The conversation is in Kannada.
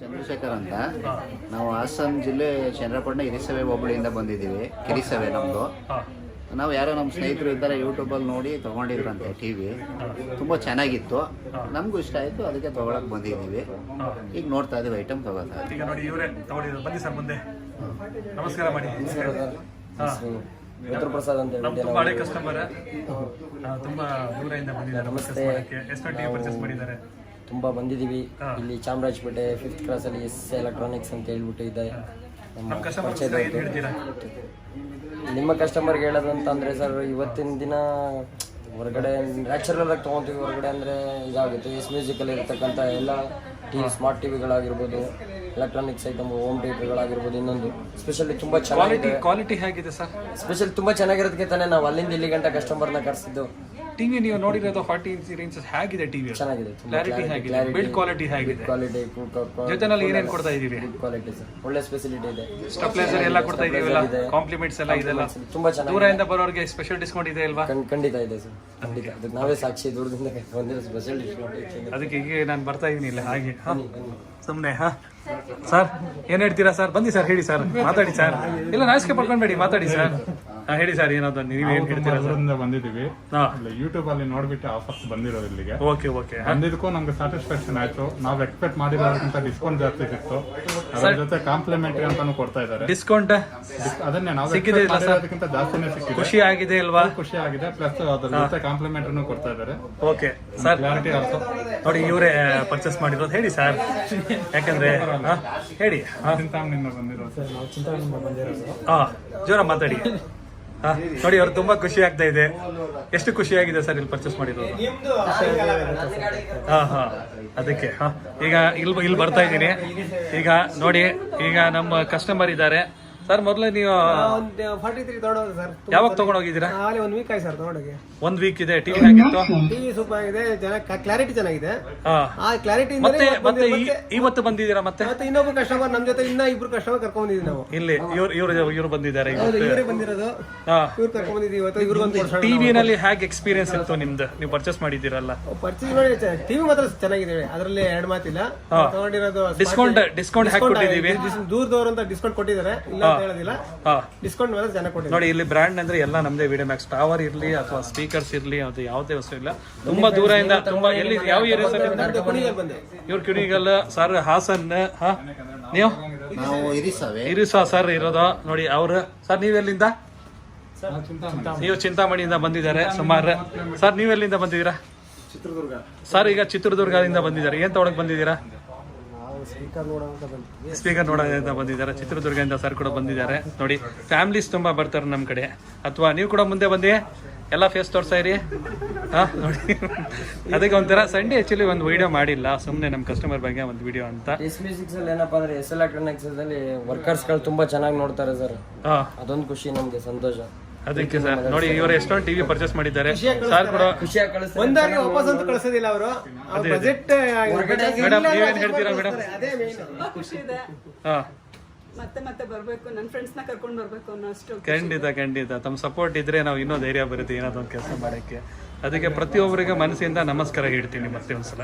ಚಂದ್ರಶೇಖರ್ ಅಂತ. ನಾವು ಹಾಸನ ಜಿಲ್ಲೆ ಚಂದ್ರಪಟ್ಟಣ ಹಿರಿಸವೆ ಹೋಬಳಿಯಿಂದ ಬಂದಿದ್ದೀವಿ. ಕಿರಿಸವೆ ನಮ್ಮದು. ನಾವು ಯಾರೋ ನಮ್ಮ ಸ್ನೇಹಿತರು ಇದ್ದಾರೆ, ಯೂಟ್ಯೂಬಲ್ಲಿ ನೋಡಿ ತೊಗೊಂಡಿದ್ರಂತೆ ಟಿ ವಿ. ತುಂಬ ಚೆನ್ನಾಗಿತ್ತು, ನಮಗೂ ಇಷ್ಟ ಆಯಿತು, ಅದಕ್ಕೆ ತೊಗೊಳಕ್ಕೆ ಬಂದಿದ್ದೀವಿ. ಈಗ ನೋಡ್ತಾ ಇದ್ದೀವಿ, ಐಟಮ್ ತೊಗೋತಾ ಇದ್ದೀವಿ. ಈಗ ನೋಡಿ ಇವರೇ ತಗೊಂಡಿದ್ರು. ಬನ್ನಿ ಸರ್ ಮುಂದೆ ನಮಸ್ಕಾರ ಮಾಡಿ. ಪ್ರಸಾದ್ ಅಂತ ನಮ್ಮ ತುಂಬ ಹಳೆ ಕಸ್ಟಮರ್, ತುಂಬ ದೂರದಿಂದ ಬಂದಿದ್ದಾರೆ. ನಮಸ್ತೆ. ಎಷ್ಟು ಟಿ ವಿ ಪರ್ಚೇಸ್ ಮಾಡಿದ್ದಾರೆ? ತುಂಬ ಬಂದಿದ್ದೀವಿ. ಇಲ್ಲಿ ಚಾಮರಾಜಪೇಟೆ 5th ಕ್ರಾಸಲ್ಲಿ ಎಲೆಕ್ಟ್ರಾನಿಕ್ಸ್ ಅಂತ ಹೇಳ್ಬಿಟ್ಟು ಇದೆ. ನಮ್ಮ ಕಸ್ಟಮರ್ ಏನು ಹೇಳ್ತೀರಾ? ನಿಮ್ಮ ಕಸ್ಟಮರ್ಗೆ ಹೇಳೋದು ಅಂತಂದರೆ ಸರ್, ಇವತ್ತಿನ ದಿನ ಹೊರಗಡೆ ನ್ಯಾಚುರಲ್ ಆಗಿ ತೊಗೊತೀವಿ. ಹೊರಗಡೆ ಅಂದರೆ ಇದಾಗುತ್ತೆ. ಮ್ಯೂಸಿಕಲ್ಲಿ ಇರತಕ್ಕಂಥ ಎಲ್ಲ ಸ್ಮಾರ್ಟ್ ಟಿವಿಗಳಾಗಿರ್ಬೋದು, ಎಲೆಕ್ಟ್ರಾನಿಕ್ಸ್ ಐಟಮ್, ಹೋಮ್ ಥಿಯೇಟರ್ಗಳಾಗಿರ್ಬೋದು. ಇನ್ನೊಂದು ಸ್ಪೆಷಲಿ ತುಂಬ ಚೆನ್ನಾಗಿದೆ. ಕ್ವಾಲಿಟಿ ಹೇಗಿದೆ ಸರ್? ಸ್ಪೆಷಲ್ ತುಂಬ ಚೆನ್ನಾಗಿರೋದಕ್ಕೆ ತಾನೇ ನಾವು ಅಲ್ಲಿಂದ ಇಲ್ಲಿ ಗಂಟೆ ಕಸ್ಟಮರ್ನ ಕರೆಸಿದ್ದು. ಟಿವಿ ನೀವು ನೋಡಿರೋದು 40 ಇಂಚಸ್ ಹೇಗಿದೆ? ಟಿವಿ ಚೆನ್ನಾಗಿದೆ, ಕ್ಲಾರಿಟಿ ಹೇಗಿದೆ? ಬಿಲ್ಡ್ ಕ್ವಾಲಿಟಿ ಹೇಗಿದೆ? ಕ್ವಾಲಿಟಿ ಜೊತೆನಲ್ಲಿ ಏನೇನು ಕೊಡ್ತಾ ಇದೀವಿ? ಕ್ವಾಲಿಟಿ ಸರ್, ಒಳ್ಳೆ ಫೆಸಿಲಿಟಿ ಇದೆ. ಸ್ಟೆಪ್ಲೈಸರ್ ಎಲ್ಲ ಕೊಡ್ತಾ ಇದೀವಲ್ಲ, ಕಾಂಪ್ಲಿಮೆಂಟ್ಸ್ ಎಲ್ಲ ಇದೆಲ್ಲ ತುಂಬಾ ಚೆನ್ನಾಗಿ. ದೂರದಿಂದ ಬರೋರಿಗೆ ಸ್ಪೆಷಲ್ ಡಿಸ್ಕೌಂಟ್ ಇದೆ ಅಲ್ವಾ? ಖಂಡಿತ ಇದೆ ಸರ್, ಖಂಡಿತ. ಅದಕ್ಕೆ ನಾವೇ ಸಾಕ್ಷಿ, ದೂರದಿಂದ ಬಂದಿರೋ ಸ್ಪೆಷಲ್ ಡಿಸ್ಕೌಂಟ್. ಅದಕ್ಕೆ ಈಗ ನಾನು ಬರ್ತಾ ಇದೀನಿ ಇಲ್ಲ ಹಾಗೆ ಸುಮ್ಮನೆ. ಸರ್ ಏನ್ ಹೇಳ್ತೀರಾ ಸರ್? ಬನ್ನಿ ಸರ್, ಹೇಳಿ ಸರ್, ಮಾತಾಡಿ ಸರ್. ಇಲ್ಲ ನಾಚಿಕೆ ಪಡ್ಕೊಂಡ್ಬೇಡಿ, ಮಾತಾಡಿ ಸರ್. ಹೇಳಿ ಸರ್, ಏನದು ನೀವು ಏನ್ ಹೇಳ್ತೀರಾ? ಬಂದಿದ್ದೀವಿ, ಯೂಟ್ಯೂಬ್ ಅಲ್ಲಿ ನೋಡ್ಬಿಟ್ಟು ಆಫರ್ಸ್ ಬಂದಿರೋದು ಇಲ್ಲಿಗೆ. Okay okay. ಬಂದಿದ್ದಕ್ಕೂ ನಮ್ಗೆ ಸ್ಯಾಟಿಸ್ಫ್ಯಾಕ್ಷನ್ ಆಯ್ತು. ನಾವು ಎಕ್ಸ್ಪೆಕ್ಟ್ ಮಾಡಿರೋದಕ್ಕಿಂತ ಡಿಸ್ಕೌಂಟ್ ಜಾಸ್ತಿ ಸಿಕ್ತು. ಅದ್ರ ಜೊತೆ ಕಾಂಪ್ಲಿಮೆಂಟರಿ ಅಂತಾನು ಕೊಡ್ತಾ ಇದ್ದಾರೆ. ಡಿಸ್ಕೌಂಟ್ ಅದನ್ನೇ ನಾವು ಸಿಕ್ಕಿದೆ, ಅದಕ್ಕಿಂತ ಜಾಸ್ತಿನೇ ಸಿಕ್ಕಿದೆ. ಖುಷಿ ಆಗಿದೆ ಅಲ್ವಾ? ಖುಷಿ ಆಗಿದೆ. ಪ್ಲಸ್ ಅದ್ರ ಜೊತೆ ಕಾಂಪ್ಲಿಮೆಂಟರಿನೂ ಕೊಡ್ತಾ ಇದ್ದಾರೆ. Okay sir, clarity also. ನೋಡಿ ಇವರೇ ಪರ್ಚೇಸ್ ಮಾಡಿರೋದು. ಹೇಳಿ ಸರ್, ಯಾಕಂದ್ರೆ ಹೇಳಿ. ಚಿಂತಾಮಣಿಯಿಂದ ಬಂದಿರೋದು. ನಾವು ಚಿಂತಾಮಣಿಯಿಂದ ಬಂದಿರೋದು. ಜೋರ ಮಾತಾಡಿ. ನೋಡಿ ಅವ್ರು ತುಂಬಾ ಖುಷಿ ಆಗ್ತಾ ಇದೆ. ಎಷ್ಟು ಖುಷಿ ಆಗಿದೆ ಸರ್ ಇಲ್ಲಿ ಪರ್ಚೇಸ್ ಮಾಡಿರೋದು? ಅದಕ್ಕೆ ಈಗ ಇಲ್ಲಿ ಬರ್ತಾ ಇದ್ದೀನಿ. ಈಗ ನೋಡಿ, ಈಗ ನಮ್ಮ ಕಸ್ಟಮರ್ ಇದ್ದಾರೆ. ಸರ್ ಮೊದಲು ನೀವು 43 ತಗೊಂಡೋಗಿ ಸರ್. ಯಾವಾಗ ತಗೊಂಡೋಗಿದ್ದೀರಾ? ಅಲ್ಲಿ 1 ವೀಕ್ ಆಯ್ತು ಸರ್ ತಗೊಂಡೋಗಿ. 1 ವೀಕ್ ಇದೆ. ಟಿವಿ ಆಗಿತ್ತು? ಟಿವಿ ಸೂಪರ್ ಆಗಿದೆ, ಕ್ಲಾರಿಟಿ ಚೆನ್ನಾಗಿದೆ. ಆ ಕ್ಲಾರಿಟಿ ಮತ್ತೆ ಇವತ್ತು ಬಂದಿದ್ದೀರಾ? ಮತ್ತೆ ಇನ್ನೊಬ್ಬ ಕಸ್ಟಮರ್ ನಮ್ಮ ಜೊತೆ ಇಬ್ರು ಕಸ್ಟಮರ್ ಕರ್ಕೊಂಡ್ ಬಂದಿದ್ದೀವಿ ನಾವು. ಇಲ್ಲಿ ಇವ್ರು ಬಂದಿದ್ದಾರೆ. ಇವರೇ ಬಂದಿರೋದು, ಇವ್ರು ಕರ್ಕೊಂಡ್ ಬಂದಿದ್ದೀವಿ ಇವತ್ತು. ಇವ್ರಿಗೊಂದು ಟಿವಿನಲ್ಲಿ ಹೇಗೆ ಎಕ್ಸ್ಪೀರಿಯನ್ಸ್ ಇತ್ತು ನಿಮ್ದು? ನೀವು ಪರ್ಚೇಸ್ ಮಾಡಿದ್ದೀರಲ್ಲ? ಪರ್ಚೇಸ್ ಮಾಡಿ ಟಿವಿ ಮಾತ್ರ ಚೆನ್ನಾಗಿದೆ, ಅದರಲ್ಲಿ 2 ಮಾತಿಲ್ಲ. ತಗೊಂಡಿರೋದು ಡಿಸ್ಕೌಂಟ್ ಹಾಕಿ ಕೊಟ್ಟಿದ್ದೀವಿ. ದೂರದವರು ಅಂತ ಡಿಸ್ಕೌಂಟ್ ಕೊಟ್ಟಿದ್ದಾರೆ, ಇಲ್ಲ ಅಂತ ಹೇಳೋದಿಲ್ಲ. ಡಿಸ್ಕೌಂಟ್ ಮೇಲೆ ಚೆನ್ನಾಗಿ ಕೊಟ್ಟಿದ್ದಾರೆ. ನೋಡಿ ಇಲ್ಲಿ ಬ್ರ್ಯಾಂಡ್ ಅಂದ್ರೆ ಎಲ್ಲ ನಮ್ದೇ. ವಿಡಿಯೋ ಮ್ಯಾಕ್ಸ್ ಟವರ್ ಇರ್ಲಿ ಅಥವಾ ಸ್ಪೀಕರ್ಸ್ ಇರ್ಲಿ, ಅದು ಯಾವುದೇ ವಸ್ತು ಇಲ್ಲ. ತುಂಬಾ ದೂರದಿಂದ, ತುಂಬಾ ಎಲ್ಲಿ ಯಾವ ಏರಿಯಾ ಸರ್? ಇವ್ರು ಕಿಣಿಗಲ್ ಸರ್, ಹಾಸನ್. ನೀವು? ನಾವು ಇರಿಸ ಸರ್ ಇರೋದು. ನೋಡಿ ಅವ್ರು. ಸರ್ ನೀವೆಲ್ಲಿಂದ? ನೀವು ಚಿಂತಾಮಣಿಯಿಂದ ಬಂದಿದ್ದಾರೆ ಸುಮಾರು. ಸರ್ ನೀವೆಲ್ಲಿಂದ ಬಂದಿದ್ದೀರಾ? ಚಿತ್ರದುರ್ಗ ಸರ್. ಈಗ ಚಿತ್ರದುರ್ಗದಿಂದ ಬಂದಿದ್ದಾರೆ. ಏನ್ ತಗೊಳಕ್ ಬಂದಿದ್ದೀರಾ? ಸ್ಪೀಕರ್ ನೋಡೋದ್ರಿಂದ ಬಂದಿದ್ದಾರೆ. ಚಿತ್ರದುರ್ಗದಿಂದ ಸರ್ ಕೂಡ ಬಂದಿದ್ದಾರೆ. ನೋಡಿ ಫ್ಯಾಮಿಲೀಸ್ ತುಂಬಾ ಬರ್ತಾರೆ ನಮ್ಮ ಕಡೆ. ಅಥವಾ ನೀವು ಕೂಡ ಮುಂದೆ ಬಂದಿ ಎಲ್ಲ ಫೇಸ್ ತೋರ್ಸಾ ಇರಿ. ನೋಡಿ ಅದಕ್ಕೆ ಒಂಥರ ಸಂಡೇ ಆಕ್ಚುಲಿ ಒಂದು ವಿಡಿಯೋ ಮಾಡಿಲ್ಲ, ಸುಮ್ಮನೆ ನಮ್ಮ ಕಸ್ಟಮರ್ ಬಗ್ಗೆ ಒಂದು ವಿಡಿಯೋ ಅಂತ. ಮ್ಯೂಸಿಕ್ಸ್ ಅಲ್ಲಿ ಏನಪ್ಪಾ ಅಂದ್ರೆ ಎಲೆಕ್ಟ್ರಾನಿಕ್ಸ್ ಅಲ್ಲಿ ವರ್ಕರ್ಸ್ ಗಳು ತುಂಬಾ ಚೆನ್ನಾಗಿ ನೋಡ್ತಾರೆ ಸರ್. ಅದೊಂದು ಖುಷಿ, ನಮ್ಗೆ ಸಂತೋಷ. ಅದಕ್ಕೆ ಸರ್ ನೋಡಿ ಇವರು ಎಷ್ಟೊಂದು ಟಿವಿ ಪರ್ಚೇಸ್ ಮಾಡಿದ್ದಾರೆ. ಸರ್ ಕೂಡ ಖುಷಿಯಾಗಿ ಕಳಿಸ್ತಾರೆ. ಒಂದಾಗಿ ವಾಪಸ್ ಅಂತ ಕಳಿಸೋದಿಲ್ಲ ಅವರು. ಬಜೆಟ್ ಮೇಡಮ್ ನೀವೇನ್ ಹೇಳ್ತೀರಾ ಮೇಡಮ್? ಅದೇ ಮೇನ್ ಖುಷಿ ಇದೆ. ಮತ್ತೆ ಬರ್ಬೇಕು, ನನ್ನ ಫ್ರೆಂಡ್ಸ್ ನ ಕರ್ಕೊಂಡು ಬರ್ಬೇಕು ಅನ್ನೋ ಅಷ್ಟು. ಖಂಡಿತ ತಮ್ಮ ಸಪೋರ್ಟ್ ಇದ್ರೆ ನಾವು ಇನ್ನೂ ಧೈರ್ಯ ಬರುತ್ತೆ ಏನಾದ್ರು ಒಂದು ಕೆಲಸ ಮಾಡಕ್ಕೆ. ಅದಕ್ಕೆ ಪ್ರತಿಯೊಬ್ಬರಿಗೆ ಮನಸ್ಸಿಂದ ನಮಸ್ಕಾರ ಹೇಳ್ತೀನಿ ಮತ್ತೆ ಒಂದ್ಸಲ.